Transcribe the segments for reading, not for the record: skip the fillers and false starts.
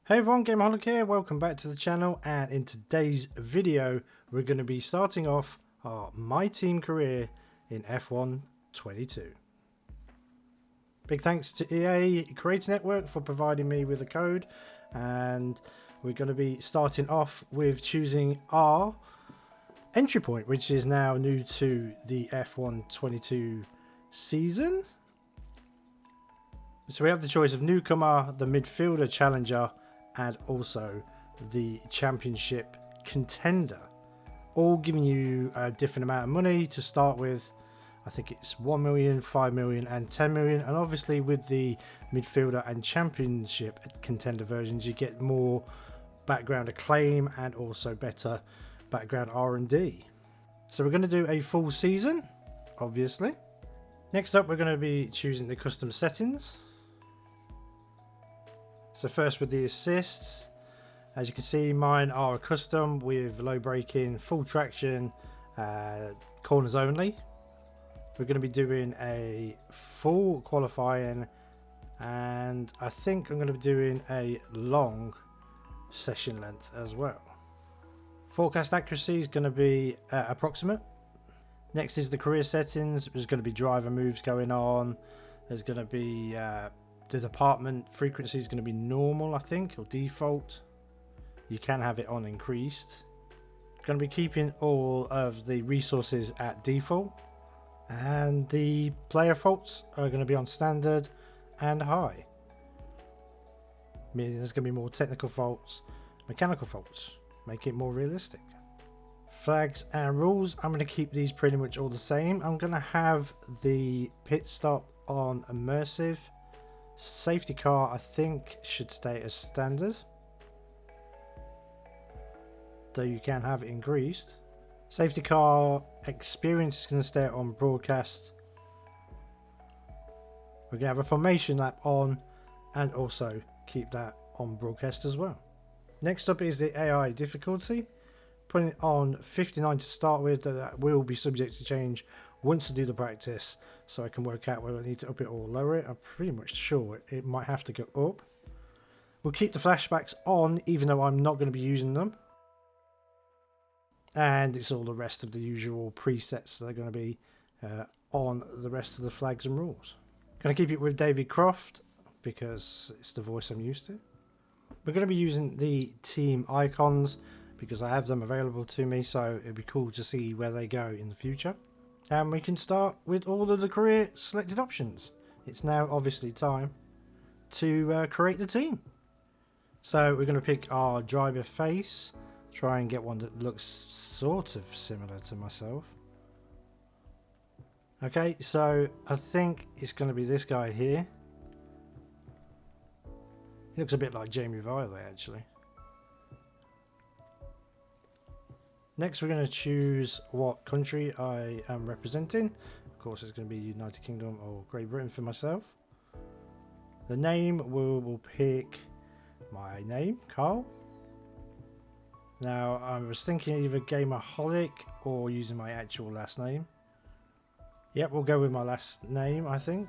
Hey everyone, Gameaholik here, welcome back to the channel, and in today's video we're going to be starting off our My Team career in F1 22. Big thanks to EA Creator Network for providing me with the code, and we're going to be starting off with choosing our entry point, which is now new to the F1 22 season. So we have the choice of newcomer, the midfielder challenger, and also the championship contender, all giving you a different amount of money to start with. I think it's 1 million, 5 million and 10 million, and obviously with the midfielder and championship contender versions you get more background acclaim and also better background R&D. So we're going to do a full season, obviously. Next up we're going to be choosing the custom settings. So first with the assists, as you can see mine are custom with low braking, full traction, corners only. We're going to be doing a full qualifying, and I think I'm going to be doing a long session length as well. Forecast accuracy is going to be approximate. Next is the career settings. There's going to be driver moves going on. There's going to be the department frequency is going to be normal, I think, or default. You can have it on increased. Going to be keeping all of the resources at default, and the player faults are going to be on standard and high, meaning there's going to be more technical faults, mechanical faults, make it more realistic. Flags and rules, I'm going to keep these pretty much all the same. I'm going to have the pit stop on immersive. Safety car, I think, should stay as standard, though you can have it increased. Safety car experience is going to stay on broadcast. We're going to have a formation lap on and also keep that on broadcast as well. Next up is the AI difficulty. Putting it on 59 to start with, that will be subject to change once I do the practice, so I can work out whether I need to up it or lower it. I'm pretty much sure it might have to go up. We'll keep the flashbacks on even though I'm not going to be using them. And it's all the rest of the usual presets that are going to be on the rest of the flags and rules. Going to keep it with David Croft because it's the voice I'm used to. We're going to be using the team icons because I have them available to me, so it'd be cool to see where they go in the future. And we can start with all of the career selected options. It's now obviously time to create the team. So we're going to pick our driver face, try and get one that looks sort of similar to myself. Okay, so I think it's going to be this guy here. He looks a bit like Jamie Varley actually. Next we're going to choose what country I am representing. Of course it's going to be United Kingdom or Great Britain for myself. The name we'll pick my name, Carl. Now I was thinking either Gameaholik or using my actual last name. Yep, we'll go with my last name I think.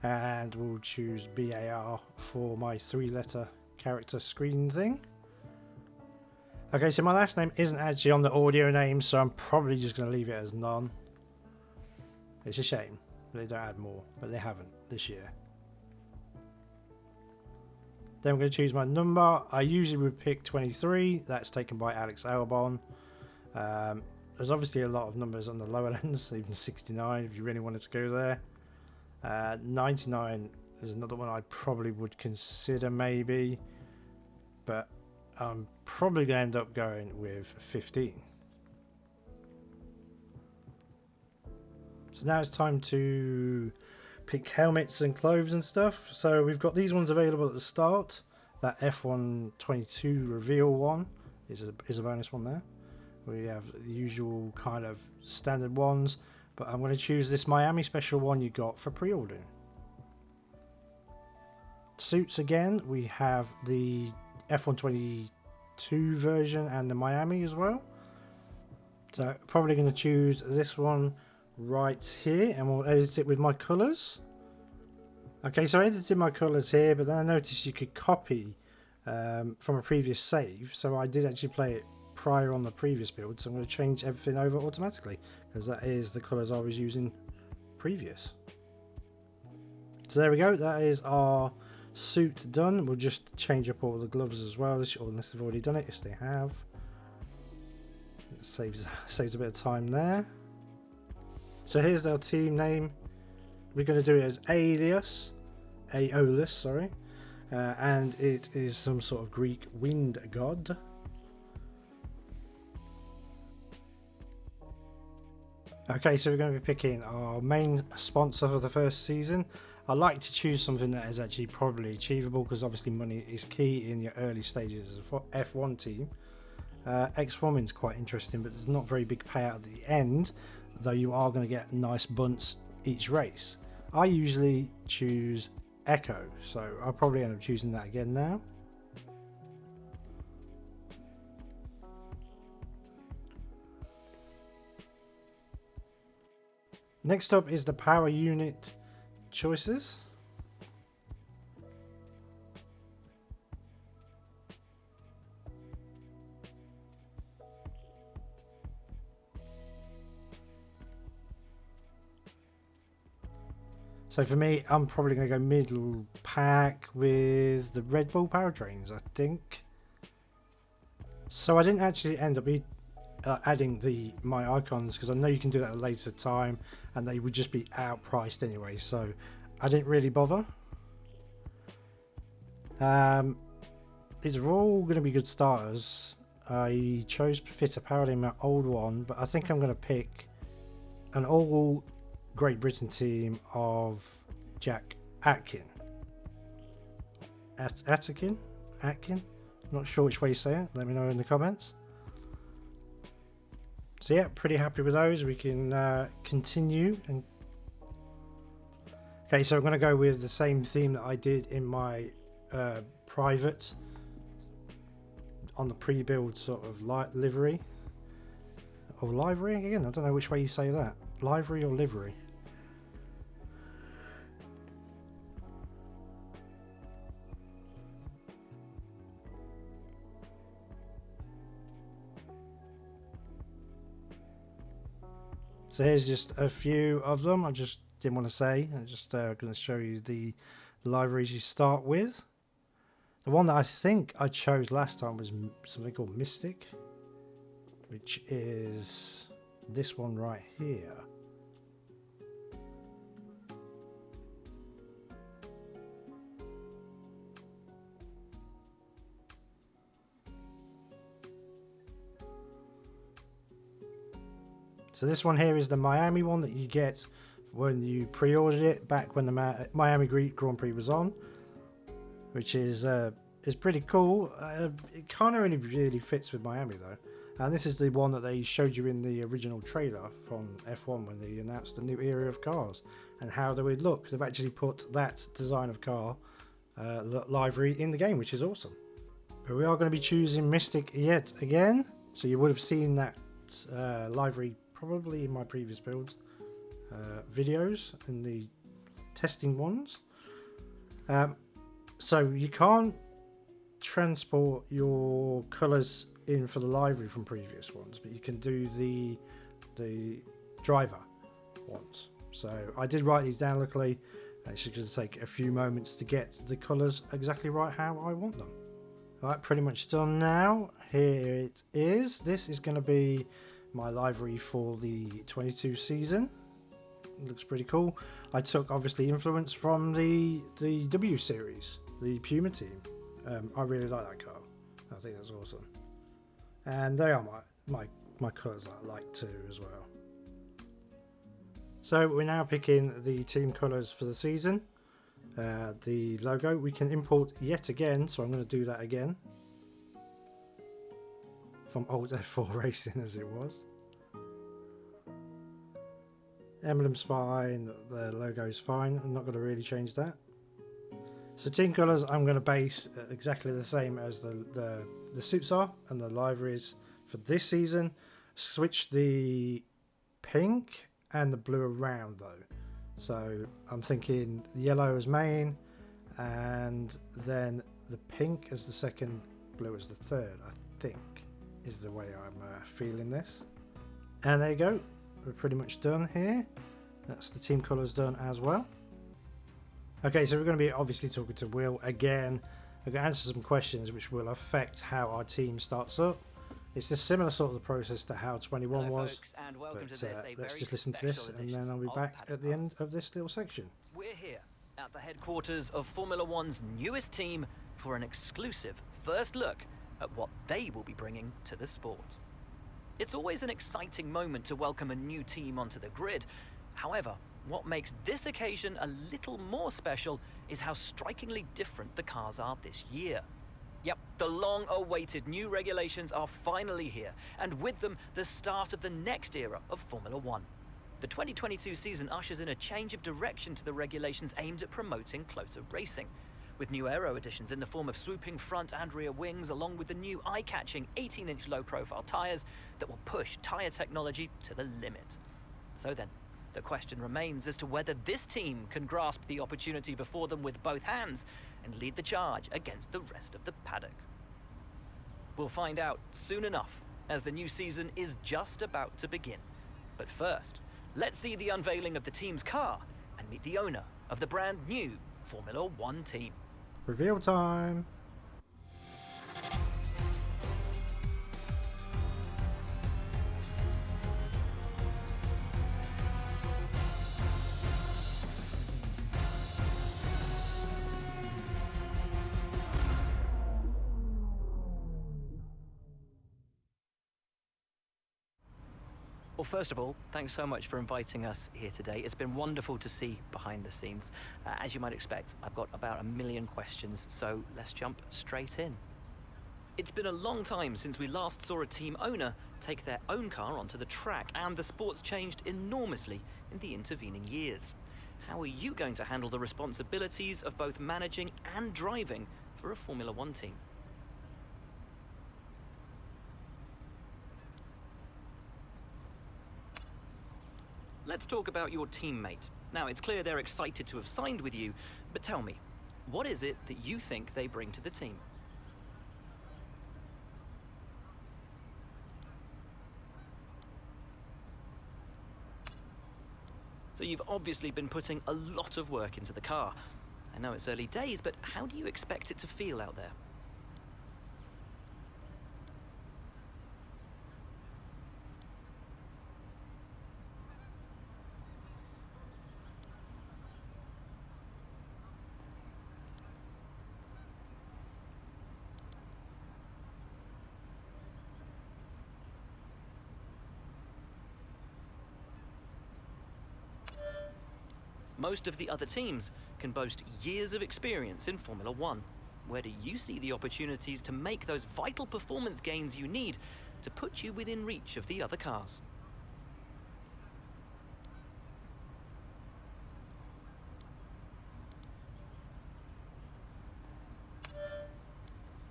And we'll choose BAR for my 3-letter character screen thing. Okay, so my last name isn't actually on the audio name, so I'm probably just going to leave it as none. It's a shame they don't add more, but they haven't this year. Then I'm going to choose my number. I usually would pick 23. That's taken by Alex Albon. There's obviously a lot of numbers on the lower ends, even 69 if you really wanted to go there. 99 is another one I probably would consider maybe, but I'm probably going to end up going with 15. So now it's time to pick helmets and clothes and stuff. So we've got these ones available at the start. That F1 22 reveal one is a bonus one there. We have the usual kind of standard ones, but I'm going to choose this Miami special one you got for pre-ordering. Suits again, we have the F1 22 version and the Miami as well. So probably going to choose this one right here, and we'll edit it with my colours. Okay, so I edited my colours here, but then I noticed you could copy from a previous save, so I did actually play it prior on the previous build, so I'm going to change everything over automatically, because that is the colours I was using previous. So there we go, that is our suit done. We'll just change up all the gloves as well, unless they've already done it. Yes, they have. It saves a bit of time there. So here's our team name. We're going to do it as Aeolus, sorry, and it is some sort of Greek wind god. Okay, so we're going to be picking our main sponsor for the first season. I like to choose something that is actually probably achievable, because obviously money is key in your early stages of F1 team. X-Forming is quite interesting, but there's not very big payout at the end, though you are going to get nice bunts each race. I usually choose Echo, so I'll probably end up choosing that again now. Next up is the power unit choices. So for me, I'm probably going to go middle pack with the Red Bull powertrains, I think. So I didn't actually end up adding my icons, because I know you can do that at a later time and they would just be outpriced anyway, so I didn't really bother. These are all going to be good starters. I chose Fitter Powered in my old one, but I think I'm going to pick an all Great Britain team of Jack Atkin. Atkin? Not sure which way you say it. Let me know in the comments. So yeah, pretty happy with those. We can continue. Okay, so I'm going to go with the same theme that I did in my private on the pre-build sort of livery. Or livery again? I don't know which way you say that. Livery or livery? So here's just a few of them. I just didn't want to say. I'm just going to show you the liveries you start with. The one that I think I chose last time was something called Mystic, which is this one right here. So this one here is the Miami one that you get when you pre-ordered it back when the Miami Grand Prix was on, which is pretty cool. It kind of only really fits with Miami though. And this is the one that they showed you in the original trailer from F1 when they announced the new era of cars and how they would look. They've actually put that design of car livery in the game, which is awesome. But we are going to be choosing Mystic yet again. So you would have seen that livery probably in my previous builds videos and the testing ones. So you can't transport your colours in for the livery from previous ones, but you can do the driver ones. So I did write these down luckily. It's just going to take a few moments to get the colours exactly right how I want them. Alright, pretty much done now. Here it is. This is going to be my livery for the 22 season. It looks pretty cool. I took obviously influence from the W series, the Puma team. I really like that car. I think that's awesome. And they are my colours that I like too as well. So we're now picking the team colours for the season. The logo we can import yet again, so I'm going to do that again. From old F4 Racing as it was. Emblem's fine, the logo's fine, I'm not going to really change that. So team colours I'm going to base exactly the same as the suits are and the liveries for this season. Switch the pink and the blue around though. So I'm thinking the yellow as main, and then the pink as the second, blue as the third, I think is the way I'm feeling this. And there you go, we're pretty much done here. That's the team colours done as well. Okay, so we're going to be obviously talking to Will again. I'm going to answer some questions which will affect how our team starts up. It's the similar sort of the process to how 21 was, folks, and welcome but to this, let's just listen to this and then I'll be back at the end of this little section. We're here at the headquarters of Formula One's newest team for an exclusive first look at what they will be bringing to the sport. It's always an exciting moment to welcome a new team onto the grid. However, what makes this occasion a little more special is how strikingly different the cars are this year. Yep, the long-awaited new regulations are finally here, and with them, the start of the next era of Formula One. The 2022 season ushers in a change of direction to the regulations aimed at promoting closer racing, with new aero additions in the form of swooping front and rear wings, along with the new eye-catching 18-inch low-profile tyres that will push tyre technology to the limit. So then, the question remains as to whether this team can grasp the opportunity before them with both hands and lead the charge against the rest of the paddock. We'll find out soon enough, as the new season is just about to begin. But first, let's see the unveiling of the team's car and meet the owner of the brand new Formula One team. Reveal time! Well, first of all, thanks so much for inviting us here today. It's been wonderful to see behind the scenes. As you might expect, I've got about 1 million questions, so let's jump straight in. It's been a long time since we last saw a team owner take their own car onto the track, and the sport's changed enormously in the intervening years. How are you going to handle the responsibilities of both managing and driving for a Formula One team? Let's talk about your teammate. Now, it's clear they're excited to have signed with you, but tell me, what is it that you think they bring to the team? So you've obviously been putting a lot of work into the car. I know it's early days, but how do you expect it to feel out there? Most of the other teams can boast years of experience in Formula One. Where do you see the opportunities to make those vital performance gains you need to put you within reach of the other cars?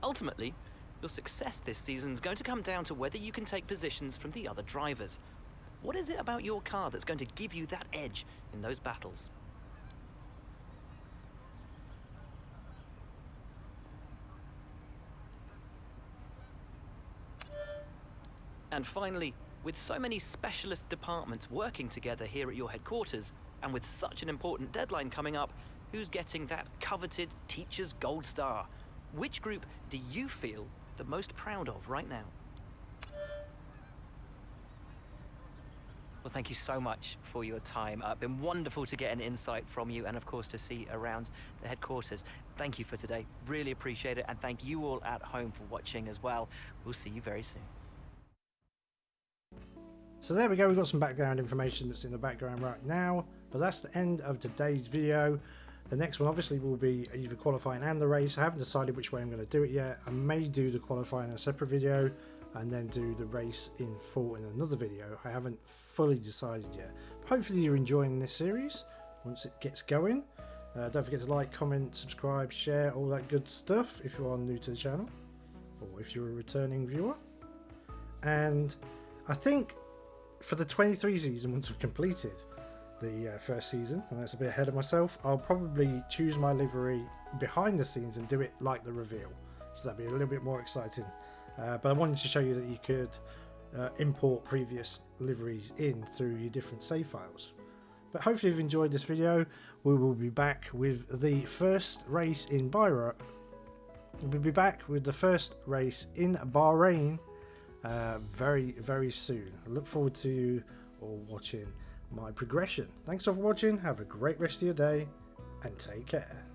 Ultimately, your success this season is going to come down to whether you can take positions from the other drivers. What is it about your car that's going to give you that edge in those battles? And finally, with so many specialist departments working together here at your headquarters, and with such an important deadline coming up, who's getting that coveted Teacher's Gold Star? Which group do you feel the most proud of right now? Well, thank you so much for your time. It's been wonderful to get an insight from you and, of course, to see around the headquarters. Thank you for today. Really appreciate it. And thank you all at home for watching as well. We'll see you very soon. So there we go, we've got some background information that's in the background right now, but that's the end of today's video. The next one obviously will be either qualifying and the race. I haven't decided which way I'm going to do it yet. I may do the qualifying in a separate video and then do the race in full in another video. I haven't fully decided yet. But hopefully you're enjoying this series once it gets going. Don't forget to like, comment, subscribe, share, all that good stuff if you are new to the channel or if you're a returning viewer. And I think for the 23 season, once we're completed, the first season, and that's a bit ahead of myself. I'll probably choose my livery behind the scenes and do it like the reveal, so that'd be a little bit more exciting. But I wanted to show you that you could import previous liveries in through your different save files. But hopefully you've enjoyed this video. We will be back with the first race in Bahrain. We'll be back with the first race in Bahrain very, very soon. I look forward to you all watching my progression. Thanks for watching. Have a great rest of your day and take care.